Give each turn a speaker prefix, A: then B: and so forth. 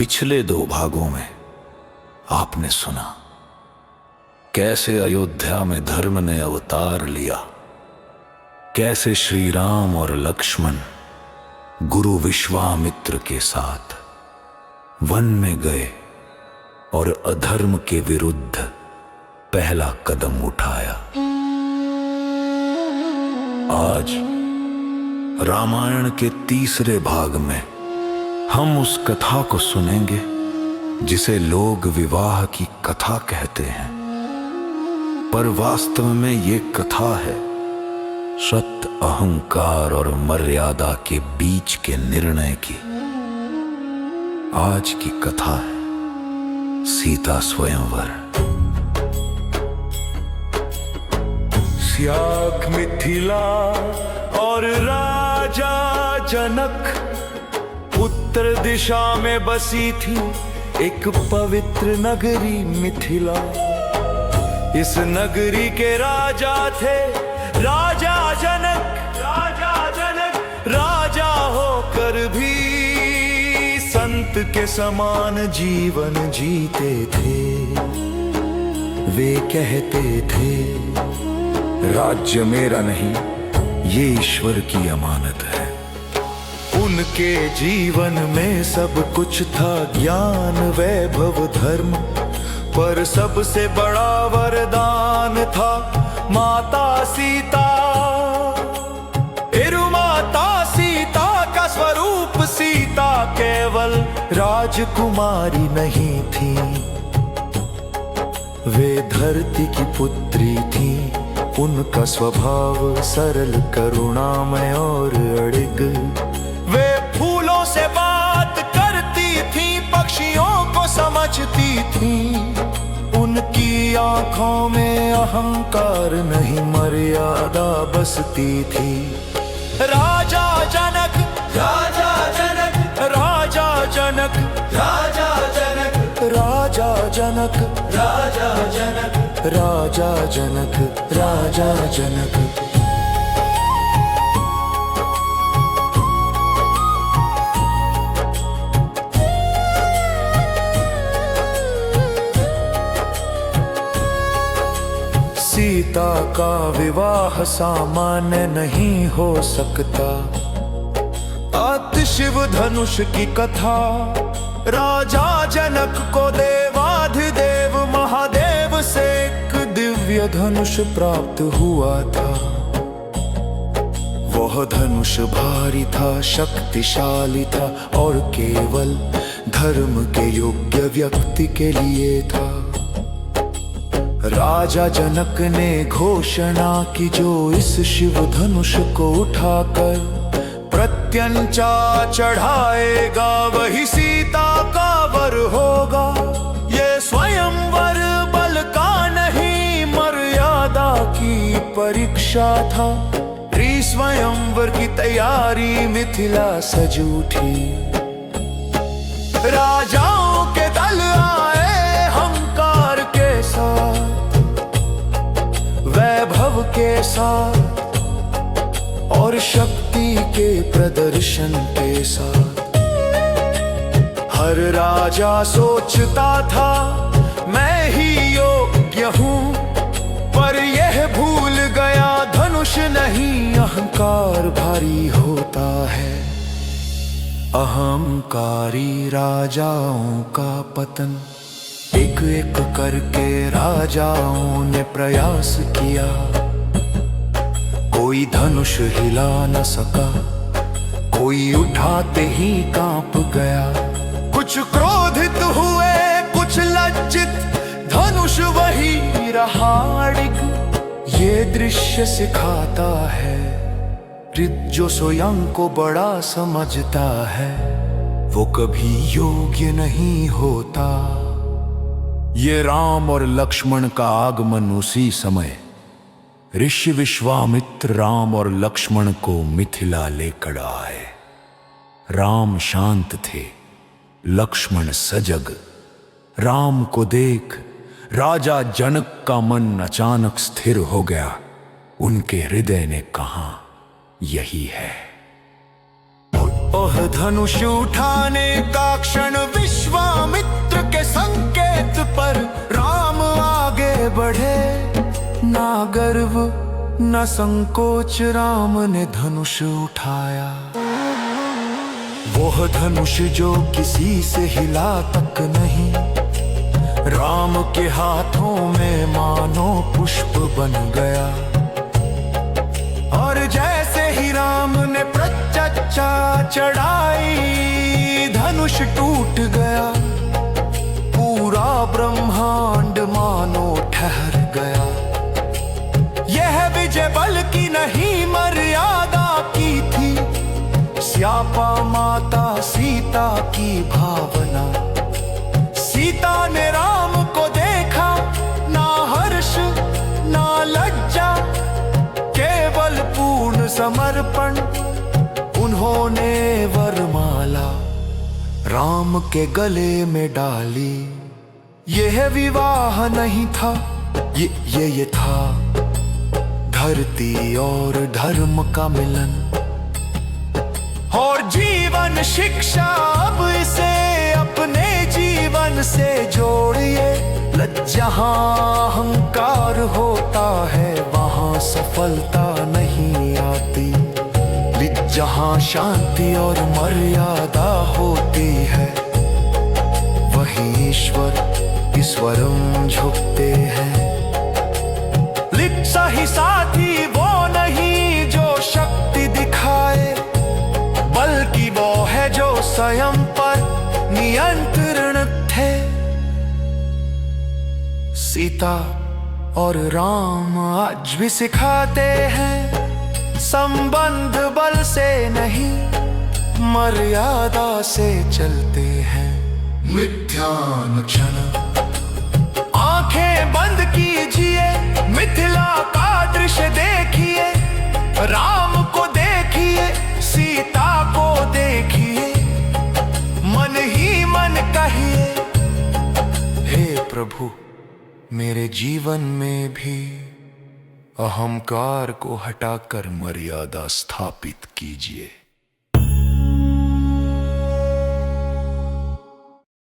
A: पिछले 2 भागों में आपने सुना कैसे अयोध्या में धर्म ने अवतार लिया, कैसे श्री राम और लक्ष्मण गुरु विश्वामित्र के साथ वन में गए और अधर्म के विरुद्ध पहला कदम उठाया। आज रामायण के 3रे भाग में हम उस कथा को सुनेंगे जिसे लोग विवाह की कथा कहते हैं, पर वास्तव में ये कथा है सत्य, अहंकार और मर्यादा के बीच के निर्णय की। आज की कथा है सीता स्वयंवर।
B: स्याक मिथिला और राजा जनक उत्तर दिशा में बसी थी एक पवित्र नगरी मिथिला। इस नगरी के राजा थे राजा जनक। राजा होकर भी संत के समान जीवन जीते थे। वे कहते थे,
A: राज्य मेरा नहीं, ये ईश्वर की अमानत है।
B: उनके जीवन में सब कुछ था, ज्ञान वैभव धर्म, पर सबसे बड़ा वरदान था माता सीता। माता सीता का स्वरूप सीता केवल राजकुमारी नहीं थी, वे धरती की पुत्री थी। उनका स्वभाव सरल, करुणामय और अड़िग। वे फूलों से बात करती थी, पक्षियों को समझती थी। उनकी आंखों में अहंकार नहीं, मर्यादा बसती थी। राजा जनक, राजा जनक, राजा जनक, राजा जनक, राजा जनक, राजा जनक, राजा जनक, राजा जनक। सीता का विवाह सामान्य नहीं हो सकता। शिव धनुष की कथा, राजा जनक को देवाधिदेव महादेव से एक दिव्य धनुष प्राप्त हुआ था। वह धनुष भारी था, शक्तिशाली था और केवल धर्म के योग्य व्यक्ति के लिए था। राजा जनक ने घोषणा की, जो इस शिव धनुष को उठाकर प्रत्यंचा चढ़ाएगा वही सीता का वर होगा। ये स्वयंवर बल का नहीं, मर्यादा की परीक्षा था। स्वयंवर की तैयारी मिथिला सज उठी। राजाओं के दल आए अहंकार के साथ, वैभव के साथ और शक्ति के प्रदर्शन के साथ। हर राजा सोचता था मैं ही योग्य हूँ, पर यह भूल गया धनुष नहीं अहंकार भारी होता है। अहंकारी राजाओं का पतन। एक एक करके राजाओं ने प्रयास किया, कोई धनुष हिला न सका, कोई उठाते ही कांप गया। कुछ क्रोधित हुए, कुछ लज्जित, धनुष वही रहा अड़िग। ये दृश्य सिखाता है जो स्वयं को बड़ा समझता है वो कभी योग्य नहीं होता।
A: ये राम और लक्ष्मण का आगमन उसी समय ऋषि विश्वामित्र राम और लक्ष्मण को मिथिला लेकर आए। राम शांत थे, लक्ष्मण सजग। राम को देख राजा जनक का मन अचानक स्थिर हो गया। उनके हृदय ने कहा, यही है।
B: ओह धनुष उठाने का क्षण विश्व गर्व न संकोच राम ने धनुष उठाया। वह धनुष जो किसी से हिला तक नहीं, राम के हाथों में मानो पुष्प बन गया। और जैसे ही राम ने प्रत्यक्षा चढ़ाई, धनुष टूट गया। पूरा ब्रह्मांड मानो ठहर गया। यह विजय बल की नहीं मर्यादा की थी, स्यापा माता सीता की भावना। सीता ने राम को देखा, ना हर्ष ना लज्जा, केवल पूर्ण समर्पण। उन्होंने वरमाला राम के गले में डाली। यह विवाह नहीं था, ये था धरती और धर्म का मिलन। और जीवन शिक्षा अब इसे अपने जीवन से जोड़िए। जहाँ अहंकार होता है वहाँ सफलता नहीं आती। जहाँ शांति और मर्यादा होती है, वहीं ईश्वरम झुकते हैं। सही साथी वो नहीं जो शक्ति दिखाए, बल्कि वो है जो स्वयं पर नियंत्रण थे। सीता और राम आज भी सिखाते हैं, संबंध बल से नहीं मर्यादा से चलते हैं। मिथ्यानुक्षण आंखें बंद कीजिए, मिथिला का दृश्य देखिए। राम को देखिए, सीता को देखिए, मन ही मन कहिए, हे प्रभु मेरे जीवन में भी अहंकार को हटाकर मर्यादा स्थापित कीजिए।